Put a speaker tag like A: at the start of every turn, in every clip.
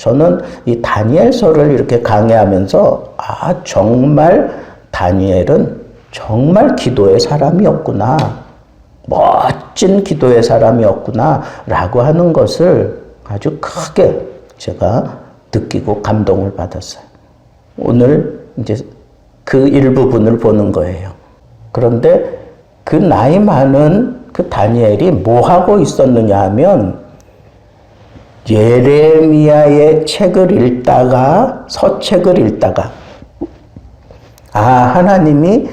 A: 저는 이 다니엘서를 이렇게 강의하면서 정말 다니엘은 정말 기도의 사람이었구나. 멋진 기도의 사람이었구나. 라고 하는 것을 아주 크게 제가 느끼고 감동을 받았어요. 오늘 이제 그 일부분을 보는 거예요. 그런데 그 나이 많은 그 다니엘이 뭐 하고 있었느냐 하면 예레미야의 책을 읽다가 서책을 읽다가 하나님이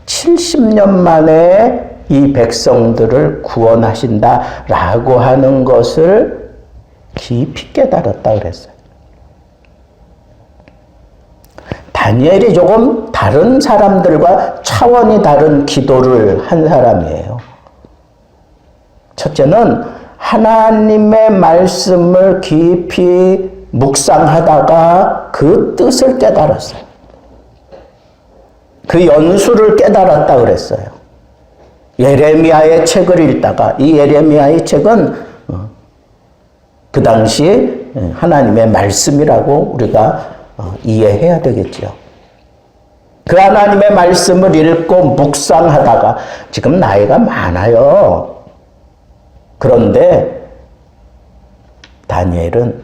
A: 70년 만에 이 백성들을 구원하신다라고 하는 것을 깊이 깨달았다 그랬어요. 다니엘이 조금 다른 사람들과 차원이 다른 기도를 한 사람이에요. 첫째는 하나님의 말씀을 깊이 묵상하다가 그 뜻을 깨달았어요. 그 연수를 깨달았다 그랬어요. 예레미야의 책을 읽다가 이 예레미야의 책은 그 당시 하나님의 말씀이라고 우리가 이해해야 되겠죠. 그 하나님의 말씀을 읽고 묵상하다가 지금 나이가 많아요. 그런데 다니엘은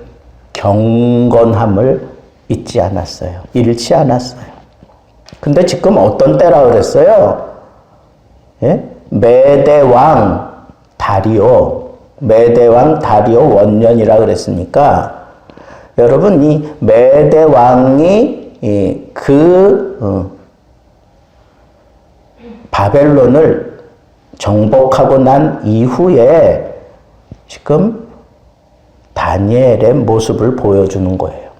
A: 경건함을 잊지 않았어요. 잃지 않았어요. 근데 지금 어떤 때라 그랬어요? 예? 메대왕 다리오 원년이라 그랬으니까 여러분 이 메대왕이 바벨론을 정복하고 난 이후에 지금 다니엘의 모습을 보여주는 거예요.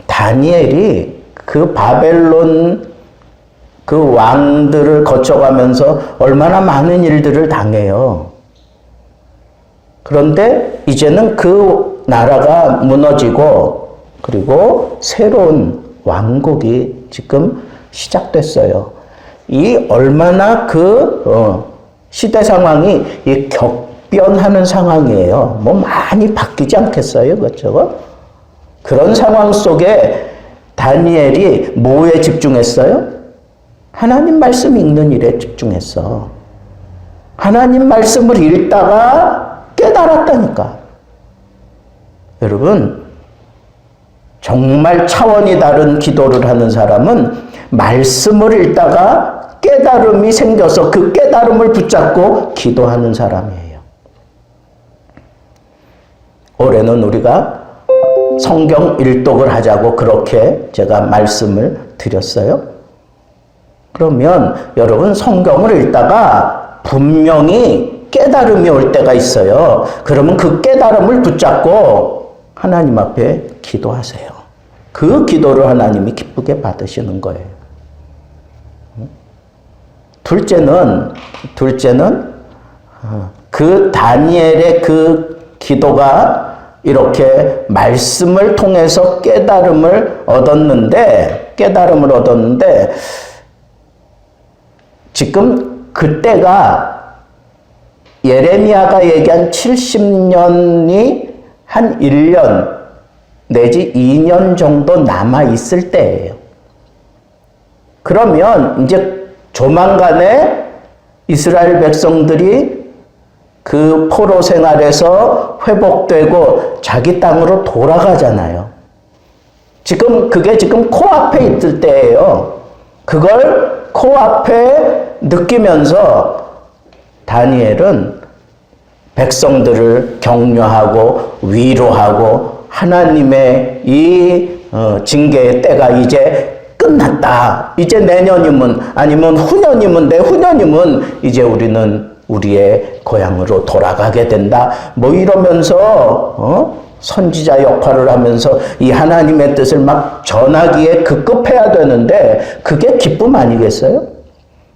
A: 다니엘이 그 바벨론 그 왕들을 거쳐가면서 얼마나 많은 일들을 당해요. 그런데 이제는 그 나라가 무너지고 그리고 새로운 왕국이 지금 시작됐어요. 이 얼마나 시대 상황이 격변하는 상황이에요. 뭐 많이 바뀌지 않겠어요, 그렇죠? 그런 상황 속에 다니엘이 뭐에 집중했어요? 하나님 말씀 읽는 일에 집중했어. 하나님 말씀을 읽다가 깨달았다니까. 여러분, 정말 차원이 다른 기도를 하는 사람은 말씀을 읽다가 깨달음이 생겨서 그 깨달음을 붙잡고 기도하는 사람이에요. 올해는 우리가 성경 일독을 하자고 그렇게 제가 말씀을 드렸어요. 그러면 여러분 성경을 읽다가 분명히 깨달음이 올 때가 있어요. 그러면 그 깨달음을 붙잡고 하나님 앞에 기도하세요. 그 기도를 하나님이 기쁘게 받으시는 거예요. 둘째는 그 다니엘의 그 기도가 이렇게 말씀을 통해서 깨달음을 얻었는데 지금 그때가 예레미야가 얘기한 70년이 한 1년 내지 2년 정도 남아있을 때예요. 그러면 이제 조만간에 이스라엘 백성들이 그 포로 생활에서 회복되고 자기 땅으로 돌아가잖아요. 그게 지금 코앞에 있을 때예요. 그걸 코앞에 느끼면서 다니엘은 백성들을 격려하고 위로하고 하나님의 이 징계의 때가 이제 끝났다. 이제 내년이면 아니면 후년이면 내후년이면 이제 우리는 우리의 고향으로 돌아가게 된다. 뭐 이러면서 선지자 역할을 하면서 이 하나님의 뜻을 막 전하기에 급급해야 되는데 그게 기쁨 아니겠어요?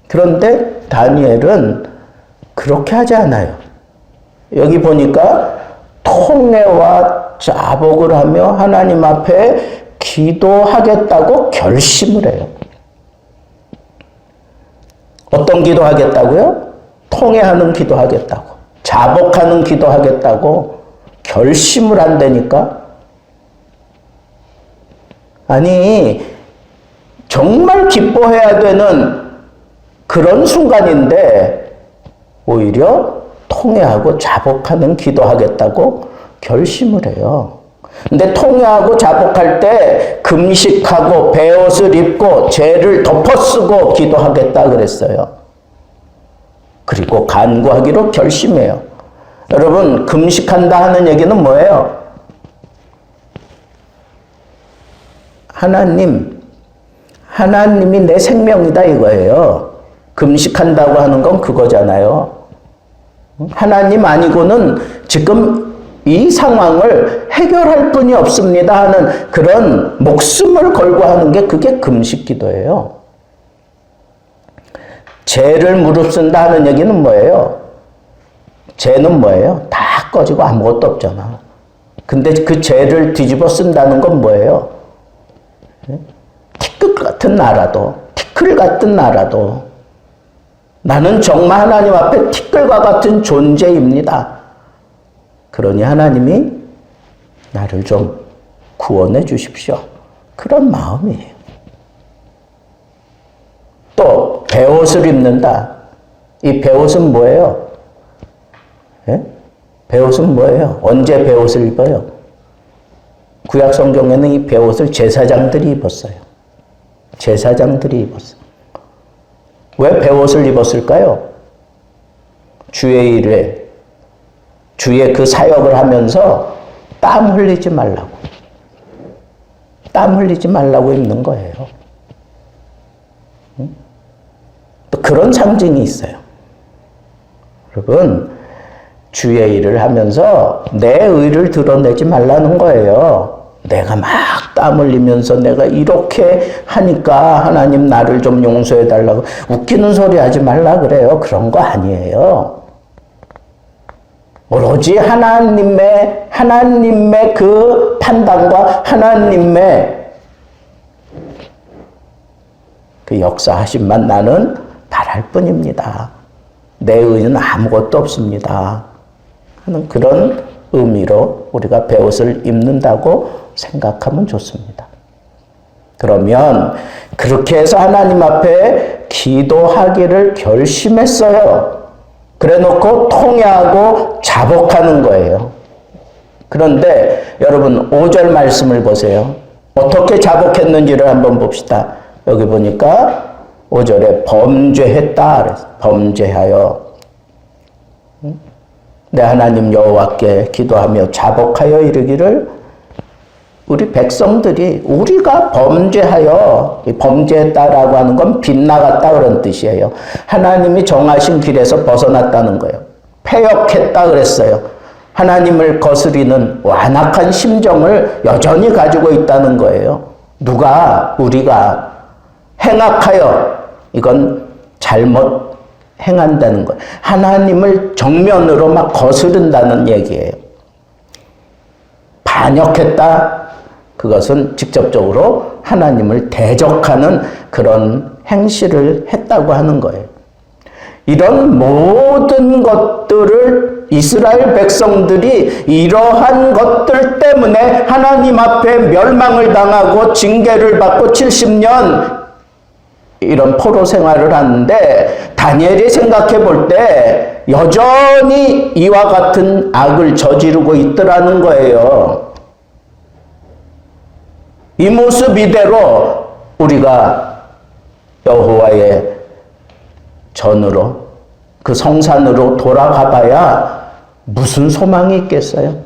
A: 그런데 다니엘은 그렇게 하지 않아요. 여기 보니까 통회와 자복을 하며 하나님 앞에 기도하겠다고 결심을 해요. 어떤 기도하겠다고요? 통회하는 기도하겠다고, 자복하는 기도하겠다고 결심을 한다니까? 아니, 정말 기뻐해야 되는 그런 순간인데 오히려 통회하고 자복하는 기도하겠다고 결심을 해요. 근데 통회하고 자복할 때 금식하고 베옷을 입고 죄를 덮어쓰고 기도하겠다 그랬어요. 그리고 간구하기로 결심해요. 여러분, 금식한다 하는 얘기는 뭐예요? 하나님이 내 생명이다 이거예요. 금식한다고 하는 건 그거잖아요. 하나님 아니고는 지금 이 상황을 해결할 분이 없습니다 하는 그런 목숨을 걸고 하는 게 그게 금식 기도예요. 죄를 무릅쓴다 하는 얘기는 뭐예요? 죄는 뭐예요? 다 꺼지고 아무것도 없잖아. 근데 그 죄를 뒤집어 쓴다는 건 뭐예요? 티끌 같은 나라도 나는 정말 하나님 앞에 티끌과 같은 존재입니다. 그러니 하나님이 나를 좀 구원해 주십시오. 그런 마음이에요. 또 베옷을 입는다. 이 베옷은 뭐예요? 예? 베옷은 뭐예요? 언제 베옷을 입어요? 구약 성경에는 이 베옷을 제사장들이 입었어요. 제사장들이 입었어요. 왜 베옷을 입었을까요? 주의 일에, 주의 그 사역을 하면서 땀 흘리지 말라고. 땀 흘리지 말라고 입는 거예요. 또 그런 상징이 있어요. 여러분, 주의 일을 하면서 내 의를 드러내지 말라는 거예요. 내가 막 땀 흘리면서 내가 이렇게 하니까 하나님 나를 좀 용서해 달라고 웃기는 소리 하지 말라 그래요. 그런 거 아니에요. 오로지 하나님의 그 판단과 하나님의 그 역사하심만 나는 바랄 뿐입니다. 내 의는 아무것도 없습니다 하는 그런 의미로 우리가 베옷을 입는다고 생각하면 좋습니다. 그러면 그렇게 해서 하나님 앞에 기도하기를 결심했어요. 그래 놓고 통회하고 자복하는 거예요. 그런데 여러분 5절 말씀을 보세요. 어떻게 자복했는지를 한번 봅시다. 여기 보니까 5절에 범죄했다 그랬어요. 범죄하여 내 하나님 여호와께 기도하며 자복하여 이르기를 우리 백성들이 우리가 범죄하여, 범죄했다라고 하는 건 빗나갔다 그런 뜻이에요. 하나님이 정하신 길에서 벗어났다는 거예요. 패역했다 그랬어요. 하나님을 거스리는 완악한 심정을 여전히 가지고 있다는 거예요. 누가? 우리가 행악하여, 이건 잘못 행한다는 거예요. 하나님을 정면으로 막 거스른다는 얘기예요. 반역했다. 그것은 직접적으로 하나님을 대적하는 그런 행실을 했다고 하는 거예요. 이런 모든 것들을 이스라엘 백성들이 이러한 것들 때문에 하나님 앞에 멸망을 당하고 징계를 받고 70년 이런 포로 생활을 하는데 다니엘이 생각해 볼 때 여전히 이와 같은 악을 저지르고 있더라는 거예요. 이 모습 이대로 우리가 여호와의 전으로 그 성산으로 돌아가 봐야 무슨 소망이 있겠어요?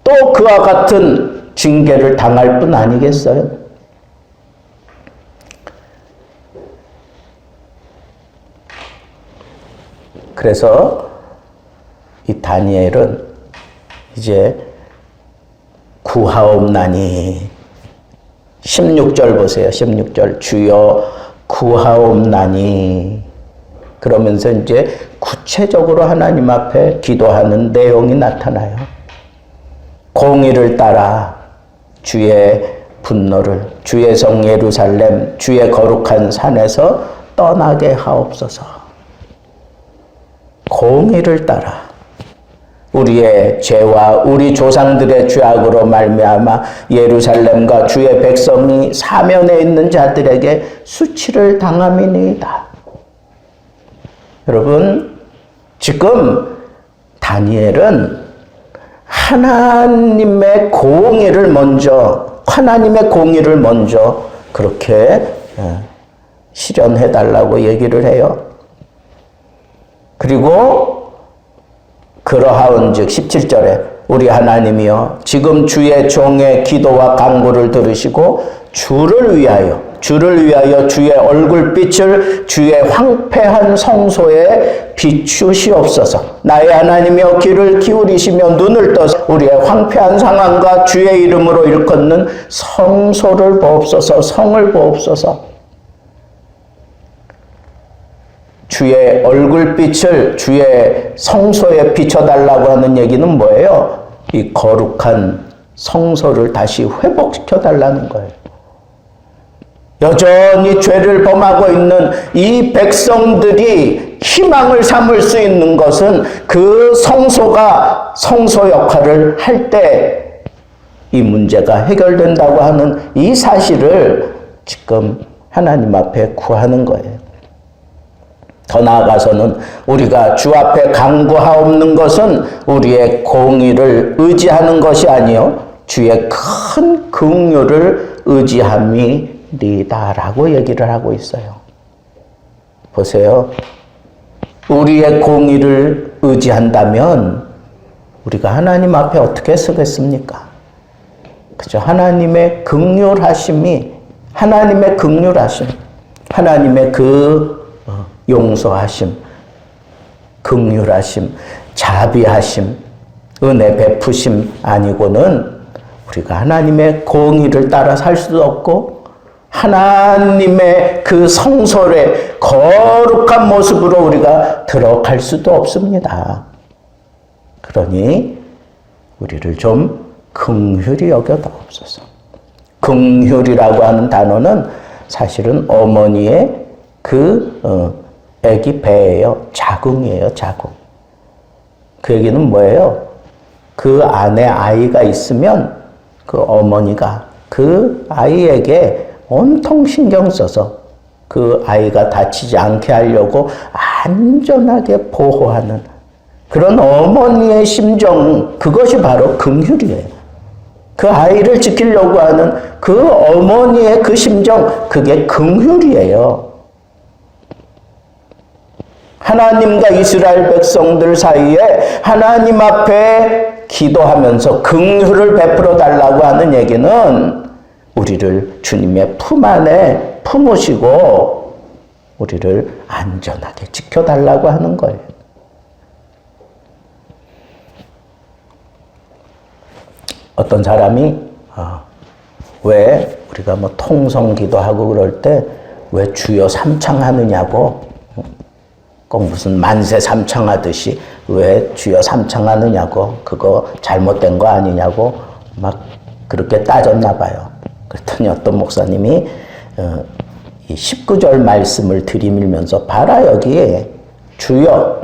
A: 또 그와 같은 징계를 당할 뿐 아니겠어요? 그래서 이 다니엘은 이제 구하옵나니 16절 보세요. 16절 주여 구하옵나니 그러면서 이제 구체적으로 하나님 앞에 기도하는 내용이 나타나요. 공의를 따라 주의 분노를 주의 성 예루살렘 주의 거룩한 산에서 떠나게 하옵소서. 공의를 따라 우리의 죄와 우리 조상들의 죄악으로 말미암아 예루살렘과 주의 백성이 사면에 있는 자들에게 수치를 당함이니이다. 여러분, 지금 다니엘은 하나님의 공의를 먼저 그렇게 실현해달라고 얘기를 해요. 그리고 그러하온즉 17절에 우리 하나님이여 지금 주의 종의 기도와 간구를 들으시고 주를 위하여 주의 얼굴빛을 주의 황폐한 성소에 비추시옵소서. 나의 하나님이여 귀를 기울이시며 눈을 떠서 우리의 황폐한 상황과 주의 이름으로 일컫는 성소를 보옵소서. 성을 보옵소서. 주의 얼굴빛을 주의 성소에 비춰달라고 하는 얘기는 뭐예요? 이 거룩한 성소를 다시 회복시켜달라는 거예요. 여전히 죄를 범하고 있는 이 백성들이 희망을 삼을 수 있는 것은 그 성소가 성소 역할을 할 때 이 문제가 해결된다고 하는 이 사실을 지금 하나님 앞에 구하는 거예요. 더 나아가서는 우리가 주 앞에 간구하옵는 것은 우리의 공의를 의지하는 것이 아니요 주의 큰 긍휼을 의지함이니다라고 얘기를 하고 있어요. 보세요. 우리의 공의를 의지한다면 우리가 하나님 앞에 어떻게 서겠습니까? 그죠? 하나님의 긍휼하심이 하나님의 그 용서하심, 긍휼하심, 자비하심, 은혜 베푸심 아니고는 우리가 하나님의 공의를 따라 살 수도 없고 하나님의 그 성소의 거룩한 모습으로 우리가 들어갈 수도 없습니다. 그러니 우리를 좀 긍휼히 여겨다옵소서. 긍휼이라고 하는 단어는 사실은 어머니의 애기 배예요. 자궁이에요, 자궁. 그 얘기는 뭐예요? 그 안에 아이가 있으면 그 어머니가 그 아이에게 온통 신경 써서 그 아이가 다치지 않게 하려고 안전하게 보호하는 그런 어머니의 심정, 그것이 바로 긍휼이에요. 그 아이를 지키려고 하는 그 어머니의 그 심정, 그게 긍휼이에요. 하나님과 이스라엘 백성들 사이에 하나님 앞에 기도하면서 긍휼을 베풀어 달라고 하는 얘기는 우리를 주님의 품 안에 품으시고 우리를 안전하게 지켜달라고 하는 거예요. 어떤 사람이 왜 우리가 뭐 통성기도하고 그럴 때 왜 주여 삼창하느냐고, 꼭 무슨 만세 삼창하듯이 왜 주여 삼창하느냐고, 그거 잘못된 거 아니냐고 막 그렇게 따졌나 봐요. 그랬더니 어떤 목사님이 이 19절 말씀을 들이밀면서 봐라, 여기에 주여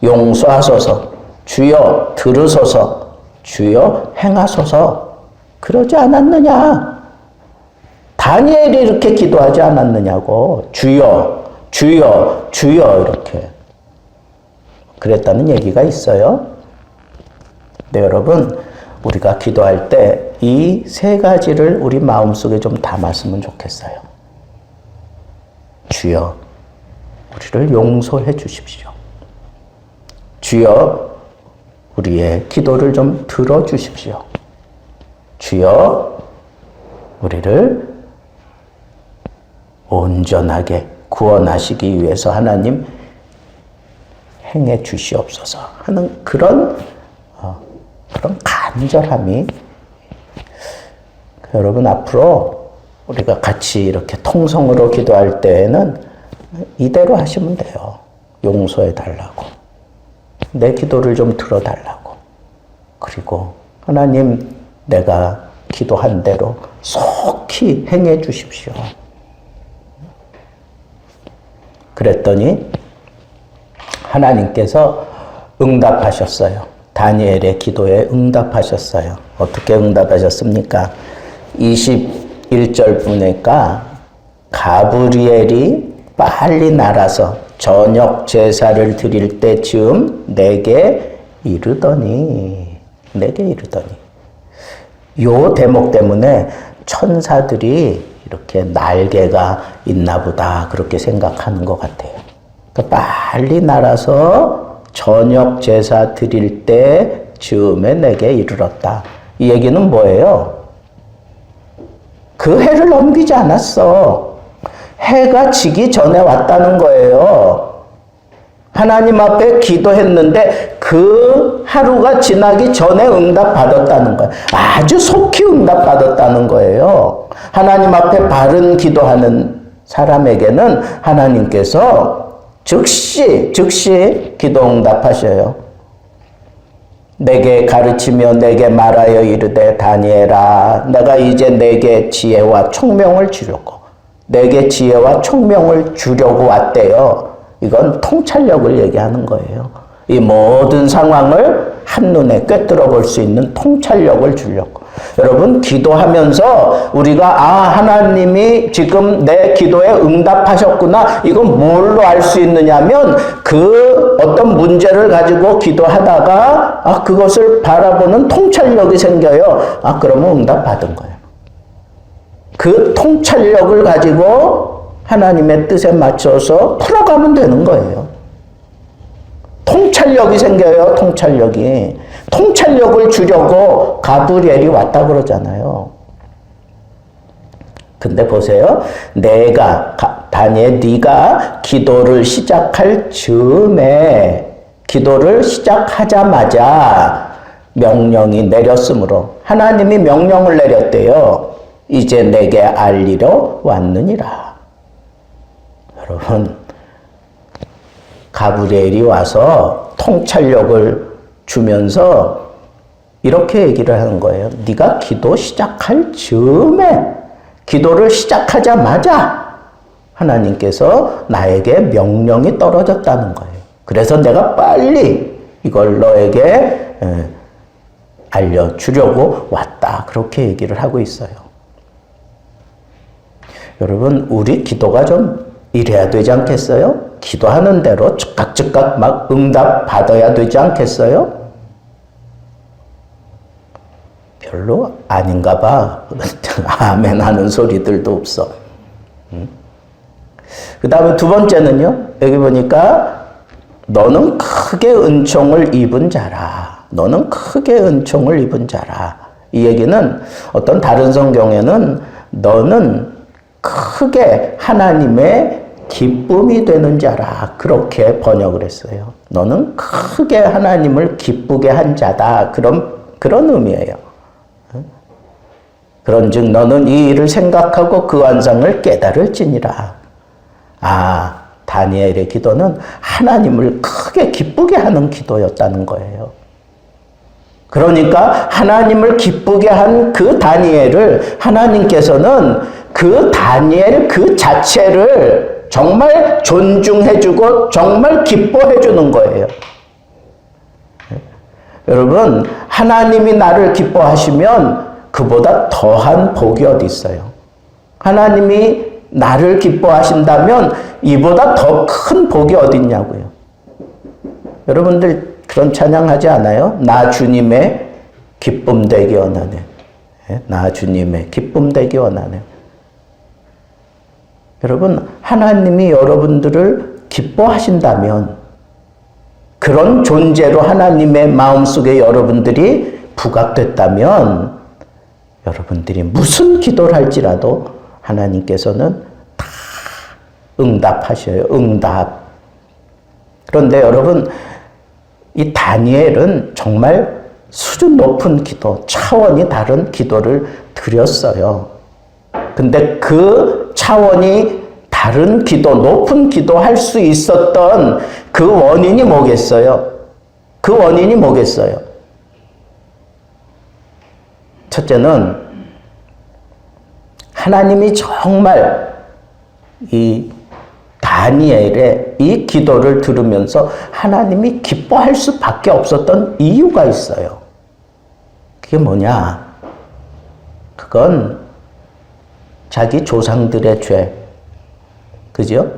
A: 용서하소서, 주여 들으소서, 주여 행하소서, 그러지 않았느냐? 다니엘이 이렇게 기도하지 않았느냐고. 주여, 주여, 주여 이렇게 그랬다는 얘기가 있어요. 네, 여러분, 우리가 기도할 때 이 세 가지를 우리 마음속에 좀 담았으면 좋겠어요. 주여, 우리를 용서해 주십시오. 주여, 우리의 기도를 좀 들어주십시오. 주여, 우리를 온전하게 구원하시기 위해서 하나님 행해 주시옵소서 하는 그런 간절함이, 여러분, 앞으로 우리가 같이 이렇게 통성으로 기도할 때에는 이대로 하시면 돼요. 용서해 달라고, 내 기도를 좀 들어달라고, 그리고 하나님 내가 기도한 대로 속히 행해 주십시오. 그랬더니 하나님께서 응답하셨어요. 다니엘의 기도에 응답하셨어요. 어떻게 응답하셨습니까? 21절 보니까 가브리엘이 빨리 날아서 저녁 제사를 드릴 때쯤 내게 이르더니 요 대목 때문에 천사들이 이렇게 날개가 있나 보다 그렇게 생각하는 것 같아요. 그러니까 빨리 날아서 저녁 제사 드릴 때쯤에 내게 이르렀다. 이 얘기는 뭐예요? 그 해를 넘기지 않았어. 해가 지기 전에 왔다는 거예요. 하나님 앞에 기도했는데 그 하루가 지나기 전에 응답받았다는 거예요. 아주 속히 응답받았다는 거예요. 하나님 앞에 바른 기도하는 사람에게는 하나님께서 즉시 기도 응답하셔요. 내게 가르치며 내게 말하여 이르되 다니엘아 내가 이제 내게 지혜와 총명을 주려고 왔대요. 이건 통찰력을 얘기하는 거예요. 이 모든 상황을 한눈에 꿰뚫어 볼 수 있는 통찰력을 주려고. 여러분 기도하면서 우리가 하나님이 지금 내 기도에 응답하셨구나 이건 뭘로 알 수 있느냐면 그 어떤 문제를 가지고 기도하다가 그것을 바라보는 통찰력이 생겨요. 그러면 응답받은 거예요. 그 통찰력을 가지고 하나님의 뜻에 맞춰서 풀어가면 되는 거예요. 통찰력이 생겨요. 통찰력을 주려고 가브리엘이 왔다 그러잖아요. 근데 보세요. 다니엘 네가 기도를 시작할 즈음에 기도를 시작하자마자 명령이 내렸으므로 하나님이 명령을 내렸대요. 이제 내게 알리러 왔느니라. 여러분 가브리엘이 와서 통찰력을 주면서 이렇게 얘기를 하는 거예요. 네가 기도 시작할 즈음에 기도를 시작하자마자 하나님께서 나에게 명령이 떨어졌다는 거예요. 그래서 내가 빨리 이걸 너에게 알려주려고 왔다. 그렇게 얘기를 하고 있어요. 여러분 우리 기도가 좀 이래야 되지 않겠어요? 기도하는 대로 즉각 막 응답 받아야 되지 않겠어요? 별로 아닌가 봐. 아멘 하는 소리들도 없어. 그 다음에 두 번째는요. 여기 보니까 너는 크게 은총을 입은 자라. 이 얘기는 어떤 다른 성경에는 너는 크게 하나님의 기쁨이 되는 자라 그렇게 번역을 했어요. 너는 크게 하나님을 기쁘게 한 자다. 그런 의미예요. 그런즉 너는 이 일을 생각하고 그 완성을 깨달을지니라. 다니엘의 기도는 하나님을 크게 기쁘게 하는 기도였다는 거예요. 그러니까 하나님을 기쁘게 한 그 다니엘을 하나님께서는 그 다니엘 그 자체를 정말 존중해주고 정말 기뻐해주는 거예요. 여러분 하나님이 나를 기뻐하시면 그보다 더한 복이 어디 있어요? 하나님이 나를 기뻐하신다면 이보다 더 큰 복이 어디 있냐고요. 여러분들 그런 찬양하지 않아요? 나 주님의 기쁨 되기 원하네. 나 주님의 기쁨 되기 원하네. 여러분 하나님이 여러분들을 기뻐하신다면 그런 존재로 하나님의 마음속에 여러분들이 부각됐다면 여러분들이 무슨 기도를 할지라도 하나님께서는 다 응답하셔요. 응답. 그런데 여러분 이 다니엘은 정말 수준 높은 기도, 차원이 다른 기도를 드렸어요. 근데 그 차원이 다른 기도, 높은 기도 할 수 있었던 그 원인이 뭐겠어요? 첫째는 하나님이 정말 이 다니엘의 이 기도를 들으면서 하나님이 기뻐할 수밖에 없었던 이유가 있어요. 그게 뭐냐? 그건 자기 조상들의 죄. 그죠?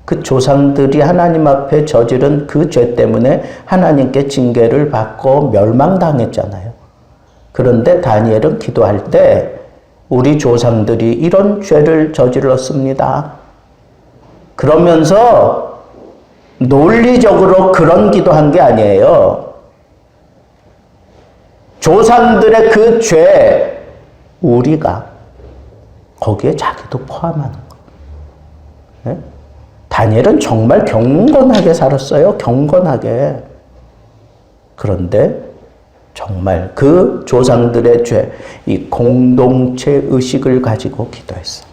A: 그 조상들이 하나님 앞에 저지른 그 죄 때문에 하나님께 징계를 받고 멸망당했잖아요. 그런데 다니엘은 기도할 때 우리 조상들이 이런 죄를 저질렀습니다. 그러면서 논리적으로 그런 기도한 게 아니에요. 조상들의 그 죄, 우리가 거기에 자기도 포함하는 거. 네? 다니엘은 정말 경건하게 살았어요. 경건하게. 그런데 정말 그 조상들의 죄, 이 공동체 의식을 가지고 기도했어.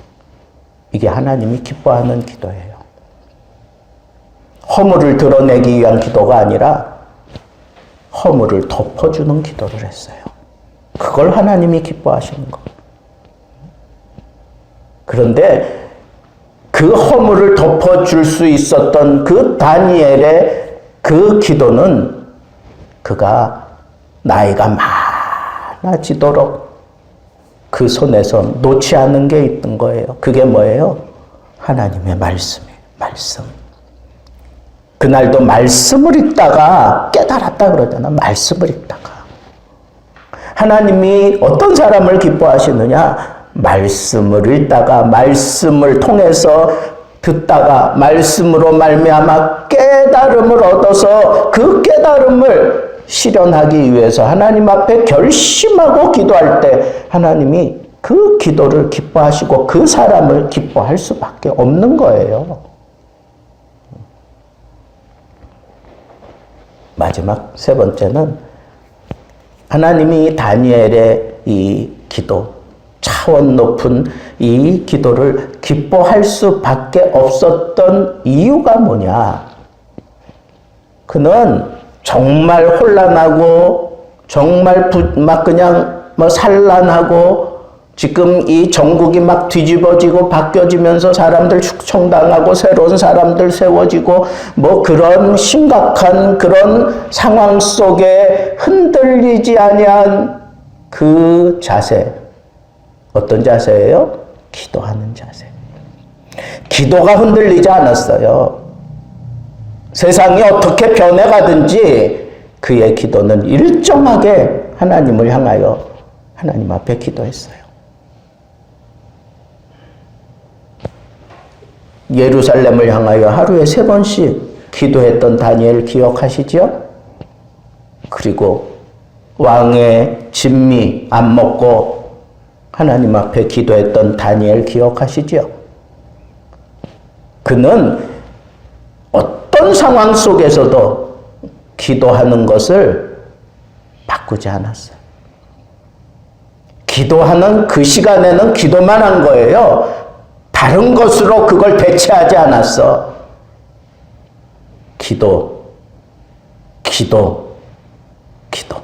A: 이게 하나님이 기뻐하는 기도예요. 허물을 드러내기 위한 기도가 아니라 허물을 덮어주는 기도를 했어요. 그걸 하나님이 기뻐하시는 거. 그런데 그 허물을 덮어줄 수 있었던 그 다니엘의 그 기도는 그가 나이가 많아지도록 그 손에서 놓지 않는 게 있던 거예요. 그게 뭐예요? 하나님의 말씀이에요. 말씀. 그날도 말씀을 읽다가 깨달았다 그러잖아. 말씀을 읽다가. 하나님이 어떤 사람을 기뻐하시느냐? 말씀을 읽다가 말씀을 통해서 듣다가 말씀으로 말미암아 깨달음을 얻어서 그 깨달음을 실현하기 위해서 하나님 앞에 결심하고 기도할 때 하나님이 그 기도를 기뻐하시고 그 사람을 기뻐할 수밖에 없는 거예요. 마지막 세 번째는 하나님이 다니엘의 이 기도, 차원 높은 이 기도를 기뻐할 수밖에 없었던 이유가 뭐냐? 그는 정말 혼란하고 정말 막 그냥 산란하고 지금 이 전국이 막 뒤집어지고 바뀌어지면서 사람들 축청당하고 새로운 사람들 세워지고 그런 심각한 그런 상황 속에 흔들리지 아니한 그 자세. 어떤 자세예요? 기도하는 자세. 기도가 흔들리지 않았어요. 세상이 어떻게 변해가든지 그의 기도는 일정하게 하나님을 향하여 하나님 앞에 기도했어요. 예루살렘을 향하여 하루에 3번씩 기도했던 다니엘 기억하시죠? 그리고 왕의 진미 안 먹고 하나님 앞에 기도했던 다니엘 기억하시죠? 그는 어떤 상황 속에서도 기도하는 것을 바꾸지 않았어요. 기도하는 그 시간에는 기도만 한 거예요. 다른 것으로 그걸 대체하지 않았어. 기도, 기도, 기도.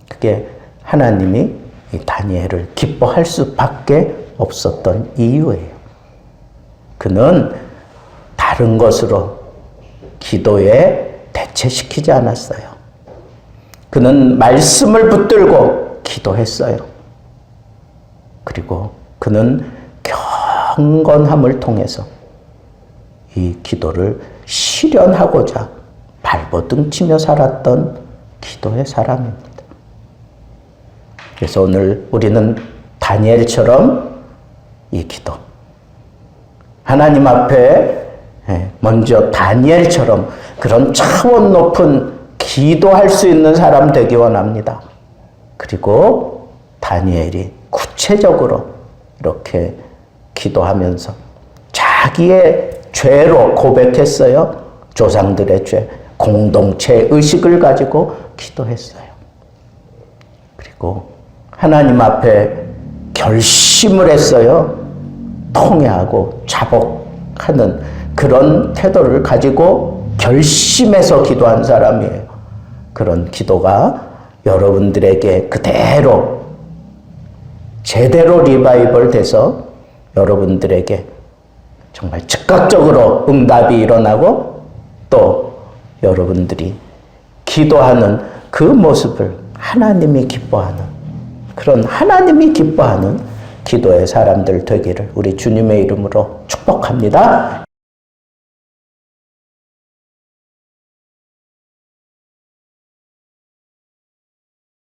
A: 그게 하나님이 이 다니엘을 기뻐할 수밖에 없었던 이유예요. 그는 다른 것으로 기도에 대체시키지 않았어요. 그는 말씀을 붙들고 기도했어요. 그리고 그는 경건함을 통해서 이 기도를 실현하고자 발버둥치며 살았던 기도의 사람입니다. 그래서 오늘 우리는 다니엘처럼 이 기도, 하나님 앞에 먼저 다니엘처럼 그런 차원 높은 기도할 수 있는 사람 되기 원합니다. 그리고 다니엘이 구체적으로 이렇게 기도하면서 자기의 죄로 고백했어요. 조상들의 죄, 공동체 의식을 가지고 기도했어요. 그리고 하나님 앞에 결심을 했어요. 통회하고 자복하는 그런 태도를 가지고 결심해서 기도한 사람이에요. 그런 기도가 여러분들에게 그대로 제대로 리바이벌 돼서 여러분들에게 정말 즉각적으로 응답이 일어나고 또 여러분들이 기도하는 그 모습을 하나님이 기뻐하는 그런 하나님이 기뻐하는 기도의 사람들 되기를 우리 주님의 이름으로 축복합니다.